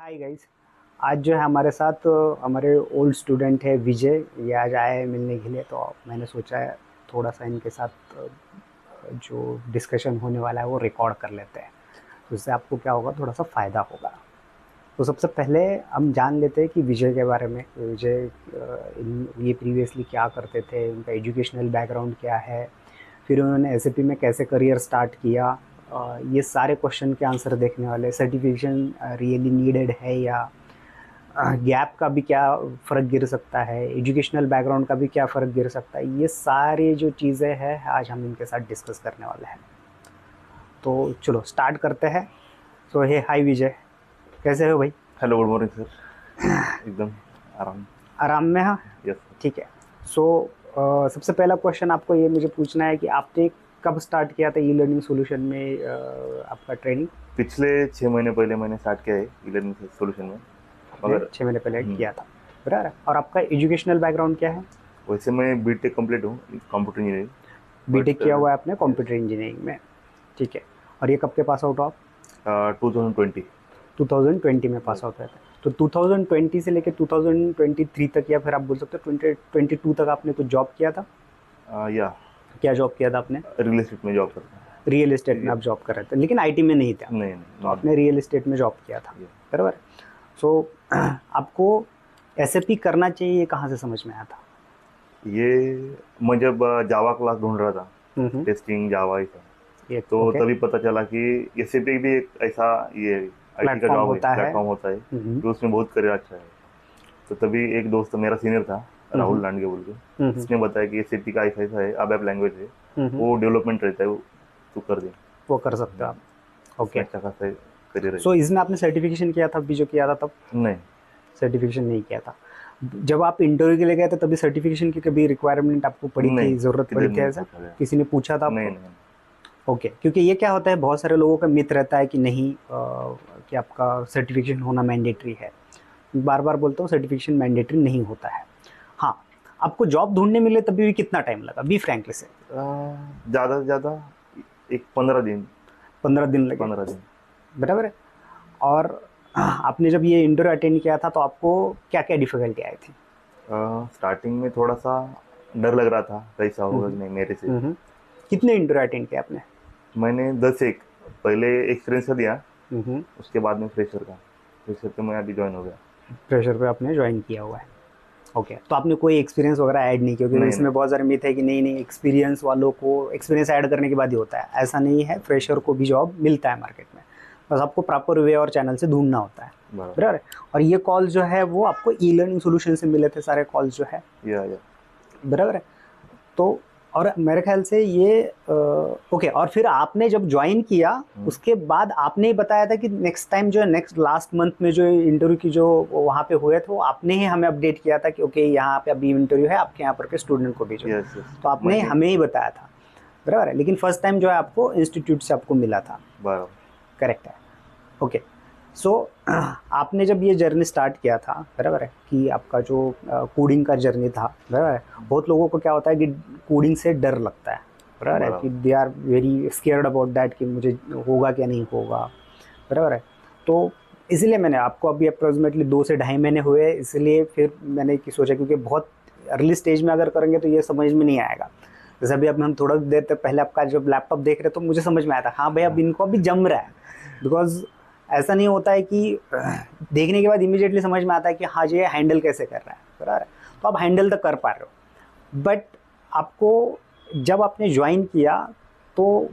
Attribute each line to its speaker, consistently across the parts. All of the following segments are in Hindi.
Speaker 1: Hi guys. आज जो है हमारे साथ हमारे ओल्ड स्टूडेंट है विजय। ये आज आए हैं मिलने के लिए, तो मैंने सोचा है थोड़ा सा इनके साथ जो डिस्कशन होने वाला है वो रिकॉर्ड कर लेते हैं, तो इससे आपको क्या होगा, थोड़ा सा फ़ायदा होगा। तो सबसे पहले हम जान लेते हैं कि विजय के बारे में। विजय ये प्रीवियसली क्या करते थे, उनका एजुकेशनल बैकग्राउंड क्या है, फिर उन्होंने एसएपी में कैसे करियर स्टार्ट किया। ये सारे क्वेश्चन के आंसर देखने वाले। सर्टिफिकेशन रियली नीडेड है या गैप का भी क्या फ़र्क गिर सकता है, एजुकेशनल बैकग्राउंड का भी क्या फ़र्क गिर सकता है, ये सारी जो चीज़ें हैं आज हम इनके साथ डिस्कस करने वाले हैं। तो चलो स्टार्ट करते हैं। सो हे हाय विजय, कैसे हो भाई?
Speaker 2: Hello, good morning sir. एकदम आराम।
Speaker 1: आराम में? हाँ,
Speaker 2: यस।
Speaker 1: ठीक है। सो सबसे पहला क्वेश्चन आपको ये मुझे पूछना है कि आपने कब स्टार्ट किया था ई लर्निंग सोल्यूशन में आपका ट्रेनिंग?
Speaker 2: पिछले 6 महीने पहले मैंने स्टार्ट किया है ई लर्निंग सोल्यूशन में।
Speaker 1: आपने
Speaker 2: मगर
Speaker 1: 6 महीने पहले किया था, बराबर है। और आपका एजुकेशनल बैकग्राउंड क्या है?
Speaker 2: वैसे मैं बीटेक कंप्लीट हूँ, कंप्यूटर इंजीनियरिंग।
Speaker 1: बीटेक किया हुआ है आपने
Speaker 2: यस।
Speaker 1: कंप्यूटर इंजीनियरिंग में, ठीक है। और ये कब के पास आउट हो आप?
Speaker 2: 2020।
Speaker 1: 2020 में पास
Speaker 2: यस।
Speaker 1: आउट हुए थे। तो 2020 से लेकर 2023 तक, या फिर आप बोल सकते हो 2022 तक आपने कुछ जॉब किया था?
Speaker 2: या
Speaker 1: क्या जॉब किया था आपने?
Speaker 2: रियल एस्टेट में जॉब करता हूँ।
Speaker 1: रियल एस्टेट में
Speaker 2: ये-
Speaker 1: आप जॉब कर रहे थे, लेकिन आईटी में नहीं थे आप।
Speaker 2: नहीं नहीं,
Speaker 1: तो
Speaker 2: नॉट।
Speaker 1: आपने रियल एस्टेट में जॉब किया था, बराबर। सो आपको एसएपी करना चाहिए, ये कहाँ से समझ में आया था?
Speaker 2: ये मैं जब जावा क्लास ढूंढ रहा था,
Speaker 1: हम्म।
Speaker 2: टेस्टिंग जावा ऐसा,
Speaker 1: ये
Speaker 2: तो
Speaker 1: ओके,
Speaker 2: तभी पता चला कि एसएपी भी एक ऐसा ये आईटी का
Speaker 1: प्लेटफॉर्म
Speaker 2: जॉब है,
Speaker 1: होता है।
Speaker 2: प्लेटफॉर्म होता है
Speaker 1: हम्म।
Speaker 2: कि उसमें बहुत करियर अच्छा है। तो तभी एक दोस्त मेरा सीनियर था,
Speaker 1: हम्म।
Speaker 2: राहुल लांडगे बोल के,
Speaker 1: हम्म।
Speaker 2: उसने बताया कि ये सीपी का ऐसा ऐसा है, अब ऐप लैंग्वेज है,
Speaker 1: हम्म।
Speaker 2: वो डेवलपमेंट रहता है, वो तू कर दे।
Speaker 1: वो कर सकते हो आप,
Speaker 2: इसमें
Speaker 1: ओके।
Speaker 2: अच्छा खासा करियर है।
Speaker 1: सो इसमें आपने सर्टिफिकेशन किया था अभी जो किया था तब?
Speaker 2: नहीं।
Speaker 1: सर्टिफिकेशन नहीं किया था। जब आप इंटरव्यू के लिए गए थे तभी सर्टिफिकेशन की कभी रिक्वायरमेंट आपको पड़ी
Speaker 2: नहीं,
Speaker 1: थी, ज़रूरत
Speaker 2: किधर
Speaker 1: पड़ी थी
Speaker 2: नहीं
Speaker 1: ऐसा?
Speaker 2: पूछा गया।
Speaker 1: किसी ने पूछा था
Speaker 2: नहीं
Speaker 1: आपको?
Speaker 2: नहीं।
Speaker 1: ओके, क्योंकि ये क्या होता है, बहुत सारे लोगों का मिथ रहता है कि नहीं कि आपका सर्टिफिकेशन होना मैंडेटरी है। बार बार बोलता हूँ, सर्टिफिकेशन मैंडेटरी नहीं होता है। हाँ, आपको जॉब ढूंढने मिले तभी भी कितना टाइम लगा, बी फ्रैंकली से?
Speaker 2: ज़्यादा से ज़्यादा एक 15 दिन।
Speaker 1: 15 दिन लगे,
Speaker 2: 15 दिन।
Speaker 1: बराबर है। और आपने जब ये इंटरव्यू अटेंड किया था तो आपको क्या क्या डिफ़िकल्टी आई थी?
Speaker 2: स्टार्टिंग में थोड़ा सा डर लग रहा था, कैसा होगा कि नहीं मेरे से।
Speaker 1: हम्म। कितने इंटरव्यू अटेंड किए आपने?
Speaker 2: मैंने 10 एक पहले एक्सपीरियंस का दिया,
Speaker 1: हम्म।
Speaker 2: उसके बाद में फ्रेशर का मैं अभी ज्वाइन हो गया।
Speaker 1: प्रेशर पे आपने ज्वाइन किया हुआ है, ओके। तो आपने कोई एक्सपीरियंस वगैरह ऐड नहीं किया, क्योंकि
Speaker 2: नहीं नहीं।
Speaker 1: इसमें बहुत सारे मिथ है कि नहीं नहीं, एक्सपीरियंस वालों को एक्सपीरियंस ऐड करने के बाद ही होता है। ऐसा नहीं है, फ्रेशर को भी जॉब मिलता है मार्केट में, बस आपको प्रॉपर वे और चैनल से ढूंढना होता है,
Speaker 2: बराबर।
Speaker 1: बराबर है। और ये कॉल जो है वो आपको ई लर्निंग सोल्यूशन से मिले थे सारे कॉल्स जो है,
Speaker 2: या
Speaker 1: बराबर है। तो और मेरे ख्याल से ये ओके। और फिर आपने जब ज्वाइन किया उसके बाद आपने ही बताया था कि नेक्स्ट टाइम जो है, नेक्स्ट लास्ट मंथ में जो इंटरव्यू की जो वहाँ पे हुए थे, वो आपने ही हमें अपडेट किया था कि ओके यहाँ पे अभी इंटरव्यू है, आपके यहाँ पर के स्टूडेंट को भेजो।
Speaker 2: Yes yes.
Speaker 1: तो आपने
Speaker 2: मैंने
Speaker 1: हमें ही बताया था, बराबर है। लेकिन फर्स्ट टाइम जो है आपको इंस्टीट्यूट से आपको मिला था,
Speaker 2: बराबर।
Speaker 1: करेक्ट है, ओके। सो आपने जब ये जर्नी स्टार्ट किया था, बराबर है, कि आपका जो कोडिंग का जर्नी था, बराबर है। बहुत लोगों को क्या होता है कि कोडिंग से डर लगता है, बराबर है, कि
Speaker 2: बराबर।
Speaker 1: They are very scared about that कि मुझे होगा क्या नहीं होगा, बराबर है। तो इसीलिए मैंने आपको अभी अप्रोक्सीमेटली 2 से ढाई महीने हुए, इसलिए फिर मैंने कि सोचा, क्योंकि बहुत अर्ली स्टेज में अगर करेंगे तो ये समझ में नहीं आएगा। जैसे अभी हम थोड़ा देर तक पहले आपका जब लैपटॉप देख रहे तो मुझे समझ में आया था, हाँ भाई अब इनको अभी जम रहा है। बिकॉज ऐसा नहीं होता है कि देखने के बाद इमीडिएटली समझ में आता है कि हाँ ये हैंडल कैसे कर रहा है, बराबर है। तो आप हैंडल तक कर पा रहे हो, बट आपको जब आपने ज्वाइन किया तो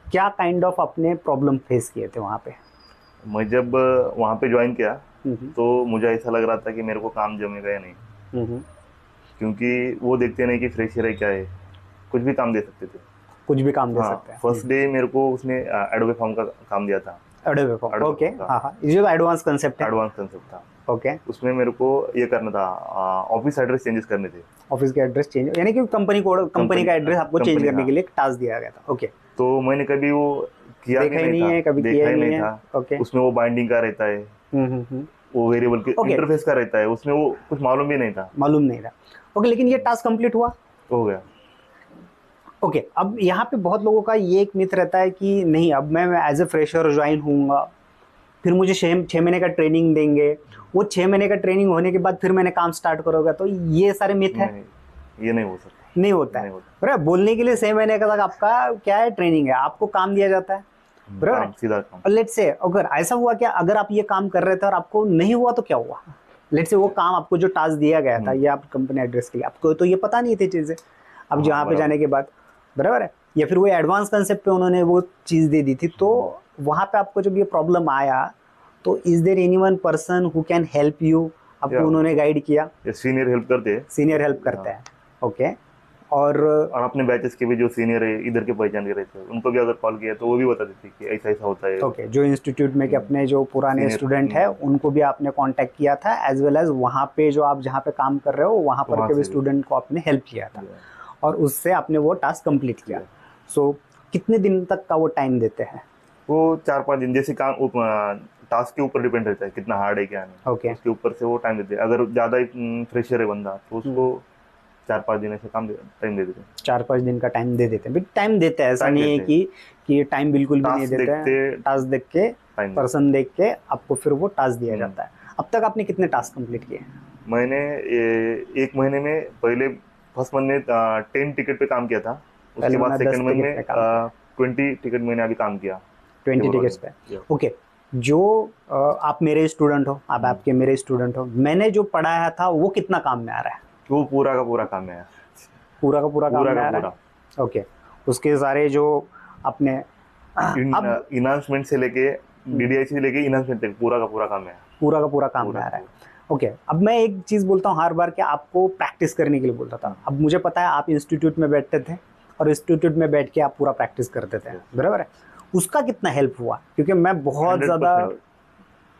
Speaker 1: क्या काइंड ऑफ अपने प्रॉब्लम फेस किए थे वहाँ पे?
Speaker 2: मैं जब वहाँ पे ज्वाइन किया,
Speaker 1: हम्म।
Speaker 2: तो मुझे ऐसा लग रहा था कि मेरे को काम जमेगा या नहीं,
Speaker 1: हम्म।
Speaker 2: क्योंकि वो देखते नहीं कि फ्रेशर है क्या है, कुछ भी काम दे सकते थे।
Speaker 1: कुछ भी काम दे
Speaker 2: हाँ,
Speaker 1: सकते हैं।
Speaker 2: फर्स्ट डे मेरे को उसने एडोबे फॉर्म का काम दिया था।
Speaker 1: Adobe form,
Speaker 2: Adobe
Speaker 1: okay.
Speaker 2: Form का
Speaker 1: हाँ हाँ, ये जो एडवांस कंसेप्ट है,
Speaker 2: एडवांस कंसेप्ट था।
Speaker 1: ओके।
Speaker 2: उसमें मेरे को ये करना था, ऑफिस एड्रेस चेंजेस करने थे।
Speaker 1: ऑफिस का एड्रेस चेंज, यानी कि कंपनी कोड, कंपनी
Speaker 2: कंपनी
Speaker 1: का एड्रेस आपको चेंज
Speaker 2: कंपनी,
Speaker 1: करने
Speaker 2: हाँ।
Speaker 1: के लिए टास्क दिया गया था, ओके।
Speaker 2: तो मैंने कभी वो किया भी
Speaker 1: देखा ही
Speaker 2: नहीं
Speaker 1: नहीं
Speaker 2: था,
Speaker 1: है, कभी किया
Speaker 2: देखा
Speaker 1: ही
Speaker 2: ही
Speaker 1: नहीं
Speaker 2: नहीं
Speaker 1: है,
Speaker 2: था।
Speaker 1: ओके।
Speaker 2: उसमें वो बाइंडिंग का रहता है, वो वेरिएबल के
Speaker 1: ओके,
Speaker 2: इंटरफेस का रहता है, उसमें वो कुछ मालूम भी नहीं था।
Speaker 1: मालूम नहीं था, ओके। लेकिन ये टास्क कंप्लीट हुआ,
Speaker 2: हो गया।
Speaker 1: ओके। अब यहाँ पे बहुत लोगों का ये एक मिथ रहता है कि नहीं, अब मैं एज ए फ्रेशर ज्वाइन होऊंगा फिर मुझे 6 महीने का ट्रेनिंग देंगे, वो 6 महीने का ट्रेनिंग होने के बाद फिर मैंने काम स्टार्ट करोगे, तो ये सारे मिथ है।
Speaker 2: नहीं, ये नहीं हो सकता।
Speaker 1: नहीं होता है।
Speaker 2: नहीं होता।
Speaker 1: बराबर, बोलने के लिए 6 महीने का तक आपका क्या है, ट्रेनिंग है, आपको काम दिया जाता है। बराबर,
Speaker 2: काम, सीधा काम।
Speaker 1: और लेट्स से अगर ऐसा हुआ क्या, अगर आप ये काम कर रहे थे और आपको नहीं हुआ तो क्या हुआ? लेट्स से वो काम आपको जो टास्क दिया गया था, ये आप कंपनी एड्रेस के लिए, आपको तो ये पता नहीं थी चीज़ें, अब जहाँ पे जाने के बाद, बराबर है, या फिर वो एडवांस कंसेप्ट पे उन्होंने वो चीज़ दे दी थी, तो वहाँ पे आपको जब ये प्रॉब्लम आया, तो is there anyone person who can help you, आपको उन्होंने गाइड किया?
Speaker 2: सीनियर हेल्प करते हैं।
Speaker 1: सीनियर हेल्प करते हैं, ओके। और
Speaker 2: अपने बैचेस के भी जो सीनियर है इधर के पहचान के रहते हैं, उनको भी अगर कॉल किया तो वो भी बता देते कि ऐसा ऐसा होता है।
Speaker 1: ओके, जो इंस्टीट्यूट में के अपने जो पुराने स्टूडेंट है उनको भी आपने कांटेक्ट किया था, एज वेल एज वहाँ पे जो आप जहाँ पे काम कर रहे हो वहाँ पर के भी स्टूडेंट को आपने हेल्प किया था, और उससे आपने वो टास्क कंप्लीट किया। सो कितने दिन तक का वो टाइम देते हैं?
Speaker 2: वो 4-5 दिन, जैसे काम टास्क के ऊपर डिपेंड रहता है कितना हार्ड है क्या नहीं।
Speaker 1: ओके,
Speaker 2: उसके ऊपर से वो टाइम देते हैं। अगर ज़्यादा फ्रेशर है बंदा तो उसको 4-5 दिन ऐसे काम टाइम दे देते हैं।
Speaker 1: 4-5 दिन का टाइम दे देते हैं, टाइम देते हैं, ऐसा नहीं है कि टाइम बिल्कुल भी नहीं देते हैं। टास्क देख के, पर्सन देख के आपको फिर वो टास्क दिया जाता है। अब तक आपने कितने टास्क कंप्लीट किए?
Speaker 2: मैंने 1 महीने में, पहले फर्स्ट मंथ में 10 टिकट पे काम किया था, उसके बाद सेकंड मंथ में 20 टिकट मैंने अभी काम किया।
Speaker 1: 20 टिकट्स पे, ओके। जो आप मेरे स्टूडेंट हो, आप आपके मेरे स्टूडेंट हो, मैंने जो पढ़ाया था वो कितना काम में आ रहा है?
Speaker 2: वो पूरा का पूरा काम है।
Speaker 1: पूरा का पूरा काम में आ रहा है, ओके। उसके सारे जो आपने
Speaker 2: इनहांसमेंट से लेके DDI से लेके इनहांसमेंट तक पूरा का पूरा काम है।
Speaker 1: पूरा का पूरा काम में आ रहा है, ओके। अब मैं एक चीज़ बोलता हूँ हर बार कि आपको प्रैक्टिस करने के लिए बोलता था। अब मुझे पता है आप इंस्टीट्यूट में बैठते थे और इंस्टीट्यूट में बैठ के आप पूरा प्रैक्टिस करते थे, बराबर है। उसका कितना हेल्प हुआ? क्योंकि मैं बहुत ज़्यादा,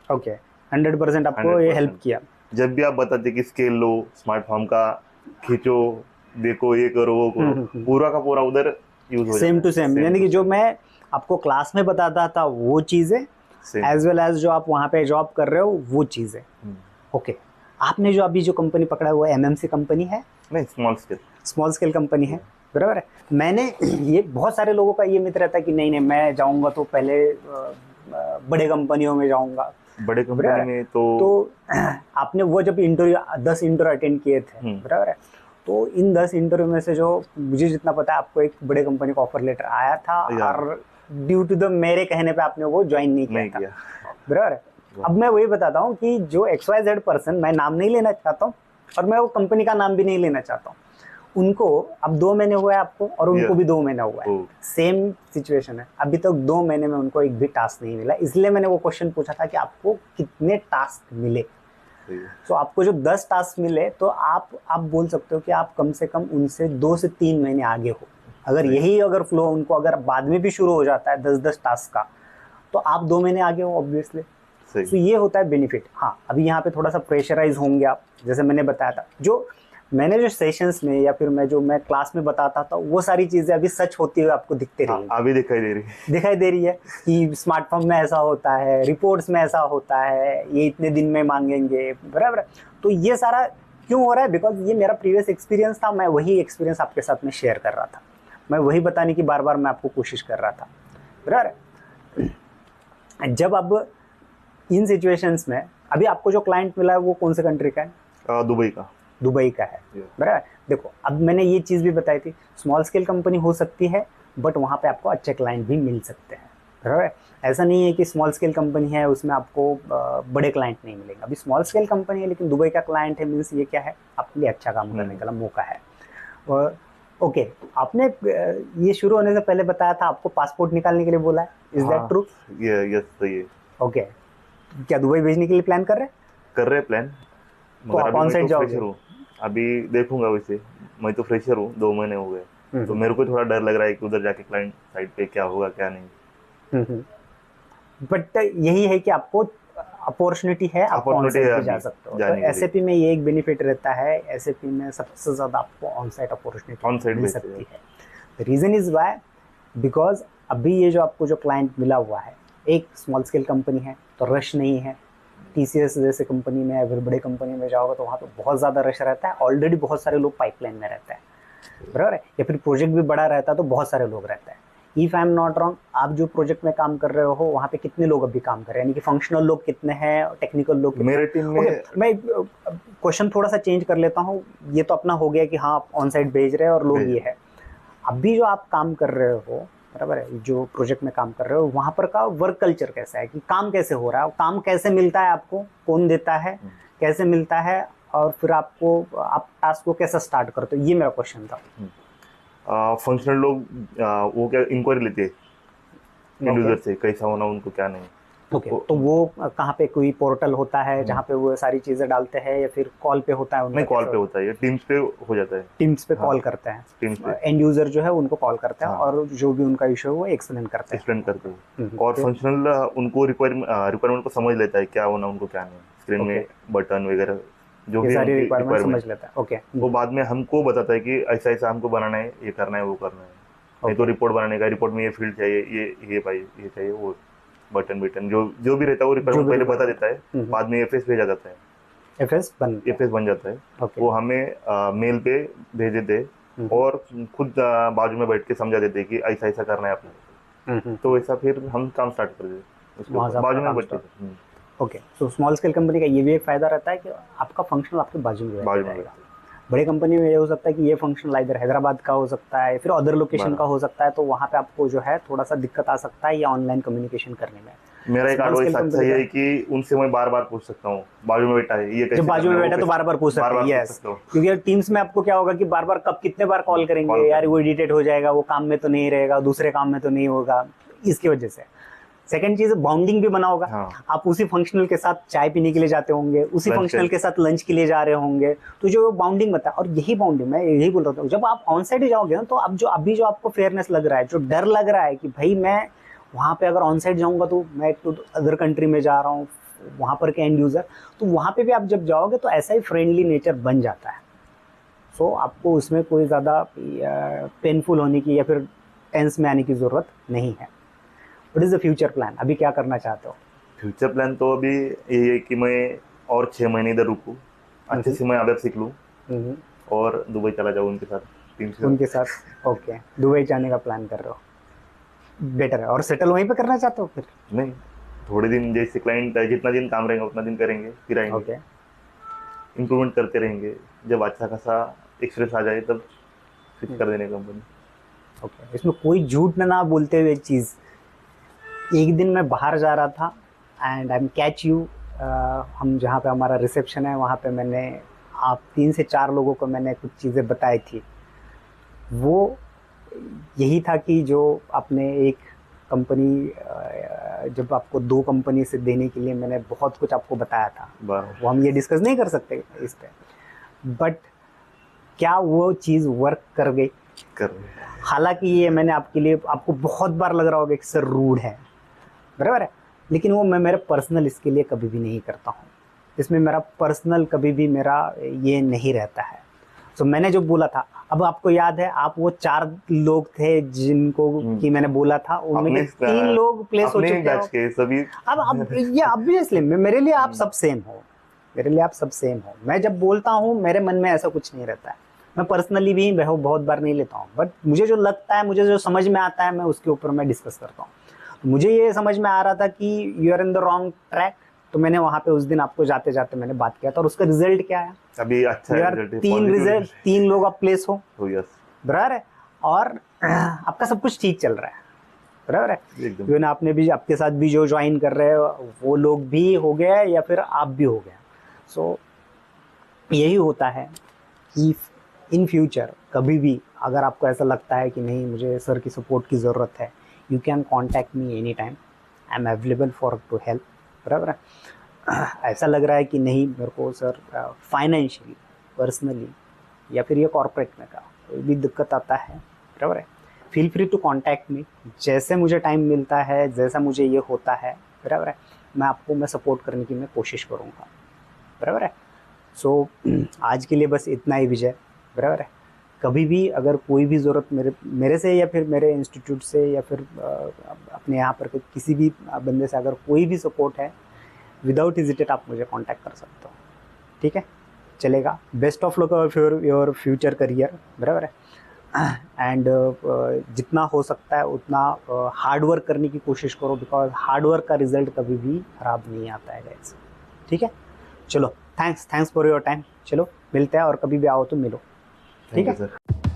Speaker 1: ओके, 100% आपको ये हेल्प किया।
Speaker 2: जब भी आप बताते कि स्केल लो, स्मार्ट फॉर्म का खींचो, देखो, ये करो वो करो, पूरा का पूरा उधर यूज हो जाता है।
Speaker 1: सेम टू सेम, यानी कि जो मैं आपको क्लास में बताता था वो चीज़ें, एज वेल एज जो आप वहाँ पे जॉब कर रहे हो वो चीज़ें, ओके। आपने जो अभी जो कंपनी पकड़ा है वो MMC कंपनी है?
Speaker 2: नहीं, स्मॉल स्केल
Speaker 1: कंपनी है, बराबर है। मैंने ये बहुत सारे लोगों का ये मित्र रहता है कि नहीं नहीं मैं जाऊंगा तो पहले बड़े कंपनियों में जाऊंगा।
Speaker 2: बड़े कंपनी में तो
Speaker 1: आपने वो जब इंटरव्यू 10 इंटरव्यू अटेंड किए थे, बराबर है, तो इन 10 इंटरव्यू में से जो मुझे जितना पता है आपको एक बड़े कंपनी का ऑफर लेटर आया था, और ड्यू टू द मेरे कहने पे आपने वो ज्वाइन नहीं किया था, बराबर है। अब मैं वही बताता हूँ कि जो XYZ पर्सन, मैं नाम नहीं लेना चाहता हूँ और मैं वो कंपनी का नाम भी नहीं लेना चाहता हूँ, उनको अब 2 महीने हुआ है आपको, और उनको भी 2 महीना हुआ है, सेम सिचुएशन है। अभी तक 2 महीने में उनको एक भी टास्क नहीं मिला, इसलिए मैंने वो क्वेश्चन पूछा था कि आपको कितने टास्क मिले। तो आपको जो 10 टास्क मिले, तो आप बोल सकते हो कि आप कम से कम उनसे 2 से 3 महीने आगे हो। अगर यही अगर फ्लो उनको अगर बाद में भी शुरू हो जाता है 10-10 टास्क का, तो आप 2 महीने आगे हो ऑब्वियसली। तो ये होता है बेनिफिट। हाँ, अभी यहाँ पे थोड़ा सा प्रेशराइज होंगे आप, जैसे मैंने बताया था, जो मैंने जो सेशंस में या फिर मैं क्लास में बताता था वो सारी चीजें अभी सच होती हुई आपको दिखते रही,
Speaker 2: अभी दिखाई दे रही है
Speaker 1: कि स्मार्टफोन में ऐसा होता है, रिपोर्ट्स में ऐसा होता है, ये इतने दिन में मांगेंगे, बराबर। तो ये सारा क्यों हो रहा है? बिकॉज ये मेरा प्रीवियस एक्सपीरियंस था, मैं वही एक्सपीरियंस आपके साथ में शेयर कर रहा था, मैं वही बताने की बार बार मैं आपको कोशिश कर रहा था, बराबर। जब अब इन सिचुएशंस में अभी आपको जो क्लाइंट मिला है वो कौन से कंट्री का है? दुबई का है, बराबर। देखो, अब मैंने ये चीज़ भी बताई थी, स्मॉल स्केल कंपनी हो सकती है बट वहाँ पे आपको अच्छे क्लाइंट भी मिल सकते हैं, बराबर। ऐसा नहीं है कि स्मॉल स्केल कंपनी है उसमें आपको बड़े क्लाइंट नहीं मिलेंगे। अभी स्मॉल स्केल कंपनी है लेकिन दुबई का क्लाइंट है, मीन्स ये क्या है, आपके लिए अच्छा काम करने का मौका है। ओके, आपने ये शुरू होने से पहले बताया था आपको पासपोर्ट निकालने के लिए बोला है, इज दैट ट्रू?
Speaker 2: यस, सही है।
Speaker 1: ओके, क्या दुबई भेजने के लिए प्लान कर रहे हैं
Speaker 2: प्लान?
Speaker 1: तो आप ऑन साइड जाओगे?
Speaker 2: अभी देखूंगा, वैसे मैं तो फ्रेशर हूँ, 2 महीने हो गए, तो मेरे को थोड़ा डर लग रहा है कि उधर जाके क्लाइंट साइड पे क्या होगा क्या नहीं।
Speaker 1: बट यही है कि आपको अपॉर्चुनिटी है, आप ऑन साइट पे जा सकते हो। तो SAP में ये एक बेनिफिट रहता है, SAP में सबसे ज़्यादा आपको ऑन साइट अपॉर्चुनिटी मिल सकती है। The reason is why, because अभी ये जो आपको जो क्लाइंट मिला हुआ है एक स्मॉल स्केल कंपनी है, तो रश नहीं है। TCS जैसे कंपनी में या फिर बड़े कंपनी में जाओगे तो वहाँ पे बहुत ज़्यादा रश रहता है, ऑलरेडी बहुत सारे लोग पाइपलाइन में रहते हैं, बराबर है, या फिर प्रोजेक्ट भी बड़ा रहता है तो बहुत सारे लोग रहते हैं। If I am not wrong, आप जो प्रोजेक्ट में काम कर रहे हो वहाँ पे कितने लोग अभी काम कर रहे हैं, यानी कि फंक्शनल लोग कितने हैं, टेक्निकल लोग कितने?
Speaker 2: मेरे टीम में
Speaker 1: मैं क्वेश्चन थोड़ा सा चेंज कर लेता हूँ। ये तो अपना हो गया कि हाँ आप ऑन साइट भेज रहे हैं और लोग ये है। अभी जो आप काम कर रहे हो, बराबर है, जो प्रोजेक्ट में काम कर रहे हो, वहाँ पर का वर्क कल्चर कैसा है, कि काम कैसे हो रहा है, काम कैसे मिलता है आपको, कौन देता है, कैसे मिलता है, और फिर आप टास्क को कैसे स्टार्ट करते हो, ये मेरा क्वेश्चन था।
Speaker 2: फंक्शनल लोग वो क्या इंक्वायरी लेते हैं यूजर से, कैसा होना उनको क्या नहीं।
Speaker 1: ओके, तो वो कहाँ पे कोई पोर्टल होता है जहाँ पे वो सारी चीजें डालते हैं, या फिर कॉल पे होता है उनका?
Speaker 2: नहीं, कॉल पे होता है, टीम्स पे हो जाता है।
Speaker 1: टीम्स पे कॉल करते हैं,
Speaker 2: टीम्स पे
Speaker 1: एंड यूजर जो है उनको कॉल करते हैं और जो भी उनका इशू है वो एक्सप्लेन करते
Speaker 2: हैं। और फंक्शनल उनको रिक्वायरमेंट को समझ लेता है क्या होना उनको क्या नहीं, स्क्रीन में बटन वगैरह जो भी
Speaker 1: सारी रिक्वायरमेंट समझ लेता है। ओके,
Speaker 2: वो बाद में हमको बताता है कि ऐसा ऐसा हमको बनाना है, ये करना है, वो करना है। नहीं तो रिपोर्ट बनाने का, रिपोर्ट में ये फील्ड चाहिए, ये भाई ये चाहिए, वो बटन जो भी रहता है वो रिक्वायरमेंट पहले बता देता है, बाद में एफएस भेजा जाता है। एफएस बन जाता है। वो हमें मेल पे भेज देते और खुद बाजू में बैठ के समझा देते कि ऐसा ऐसा करना है आपको। तो ऐसा फिर हम काम स्टार्ट कर देते बाजू में बैठ के।
Speaker 1: ओके, तो स्मॉल स्केल कंपनी का ये भी एक फायदा रहता है कि आपका फंक्शनल आपके बाजू में रहेगा। बड़े कंपनी में ये हो सकता है कि ये फंक्शनल इधर हैदराबाद का हो सकता है, फिर अदर लोकेशन का हो सकता है, तो वहाँ पे आपको जो है थोड़ा सा दिक्कत आ सकता है या ऑनलाइन कम्युनिकेशन करने में।
Speaker 2: मेरा एक एडवाइस अच्छा है कि उनसे मैं बार बार पूछ सकता हूँ, बाजू में बैठा है ये कैसे,
Speaker 1: जब बाजू में बैठा तो बार बार पूछ सकते हैं। यस, क्योंकि टीम्स में आपको क्या होगा कि बार बार कब कितने बार कॉल करेंगे, यार वो इरिटेट हो जाएगा, वो काम में तो नहीं रहेगा, दूसरे काम में तो नहीं होगा, इसकी वजह से। सेकंड चीज, बॉन्डिंग भी बना होगा। आप उसी फंक्शनल के साथ चाय पीने के लिए जाते होंगे, उसी फंक्शनल के साथ लंच के लिए जा रहे होंगे, तो जो बॉन्डिंग बता, और यही बॉन्डिंग मैं यही बोल रहा था, जब आप ऑन साइड जाओगे ना, तो अब जो अभी जो आपको फेयरनेस लग रहा है, जो डर लग रहा है कि भाई मैं वहाँ पे अगर ऑन साइड जाऊँगा तो मैं एक तो अदर कंट्री में जा रहा हूँ, वहाँ पर के एंड यूज़र, तो वहाँ पे भी आप जब जाओगे तो ऐसा ही फ्रेंडली नेचर बन जाता है। सो आपको उसमें कोई ज़्यादा पेनफुल होने की या फिर टेंस में आने की ज़रूरत नहीं है। What is the future plan, अभी क्या करना चाहते हो?
Speaker 2: फ्यूचर प्लान तो अभी यही है कि मैं और 6 महीने इधर रुकूँ, अच्छे से मैं अदर सीख लूँ और दुबई चला जाऊँ उनके साथ,
Speaker 1: उनके साथ। ओके, दुबई जाने का प्लान कर रहे हो, बेटर है। और सेटल वहीं पे करना चाहते हो फिर?
Speaker 2: नहीं, थोड़े दिन जैसे क्लाइंट जितना दिन काम रहेगा उतना दिन करेंगे, फिर आएंगे।
Speaker 1: ओके,
Speaker 2: इम्प्रूवमेंट करते रहेंगे, जब अच्छा खासा एक्सपीरियंस आ जाए तब स्विच कर देने कंपनी।
Speaker 1: ओके, इसमें कोई झूठ ना बोलते हुए एक चीज़, एक दिन मैं बाहर जा रहा था and I am catch you, हम जहाँ पे हमारा रिसेप्शन है वहाँ पे मैंने आप 3 से 4 लोगों को मैंने कुछ चीज़ें बताई थी। वो यही था कि जो आपने एक कंपनी, जब आपको 2 कंपनी से देने के लिए मैंने बहुत कुछ आपको बताया था, वो हम ये डिस्कस नहीं कर सकते इस पे, बट क्या वो चीज़ वर्क कर गई? हालांकि ये मैंने आपके लिए, आपको बहुत बार लग रहा होगा कि सर रूड है, बराबर है, लेकिन वो मैं मेरे पर्सनल इसके लिए कभी भी नहीं करता हूँ। इसमें मेरा पर्सनल कभी भी मेरा ये नहीं रहता है। तो मैंने जो बोला था, अब आपको याद है, आप वो 4 लोग थे जिनको कि मैंने बोला था, उनमें 3 लोग प्लेस हो चुके हैं सभी। अब ये ऑब्वियसली मेरे लिए आप सब सेम हो, मेरे लिए आप सब सेम हो। मैं जब बोलता हूँ मेरे मन में ऐसा कुछ नहीं रहता है, मैं पर्सनली भी बहुत बार नहीं लेता हूँ, बट मुझे जो लगता है, मुझे जो समझ में आता है, मैं उसके ऊपर मैं डिस्कस करता हूँ। मुझे ये समझ में आ रहा था कि you are in the wrong track, तो मैंने वहाँ पे उस दिन आपको जाते जाते मैंने बात किया था, और उसका रिजल्ट क्या है? अभी अच्छा है, 3 लोग आप प्लेस हो, बराबर है, और आपका सब कुछ ठीक चल रहा है, बराबर है। इवन आपने भी, आपके साथ भी जो ज्वाइन कर रहे हो वो लोग भी हो गए या फिर आप भी हो गए। सो यही होता है कि इन फ्यूचर कभी भी अगर आपको ऐसा लगता है कि नहीं मुझे सर की सपोर्ट की ज़रूरत है, you can contact me any time, I am available for to help, बराबर है। ऐसा लग रहा है कि नहीं मेरे को सर फाइनेंशियली, पर्सनली या फिर ये कॉर्पोरेट में का कोई भी दिक्कत आता है, बराबर है, feel free to contact me. जैसे मुझे टाइम मिलता है, जैसा मुझे ये होता है, बराबर है, मैं सपोर्ट करने की मैं कोशिश करूँगा, बराबर है। सो आज के लिए बस इतना ही विजय, बराबर है। कभी भी अगर कोई भी ज़रूरत मेरे से या फिर मेरे इंस्टीट्यूट से या फिर अपने यहाँ पर किसी भी बंदे से अगर कोई भी सपोर्ट है, विदाउट हेजिटेट आप मुझे कांटेक्ट कर सकते हो, ठीक है, चलेगा। Best of luck for your future career, बराबर है। एंड जितना हो सकता है उतना हार्ड वर्क करने की कोशिश करो, बिकॉज हार्ड वर्क का रिजल्ट कभी भी खराब नहीं आता है गाइस। ठीक है, चलो थैंक्स फॉर योर टाइम। चलो मिलते हैं, और कभी भी आओ तो मिलो। ठीक
Speaker 2: थैंक यू
Speaker 1: है।
Speaker 2: सर।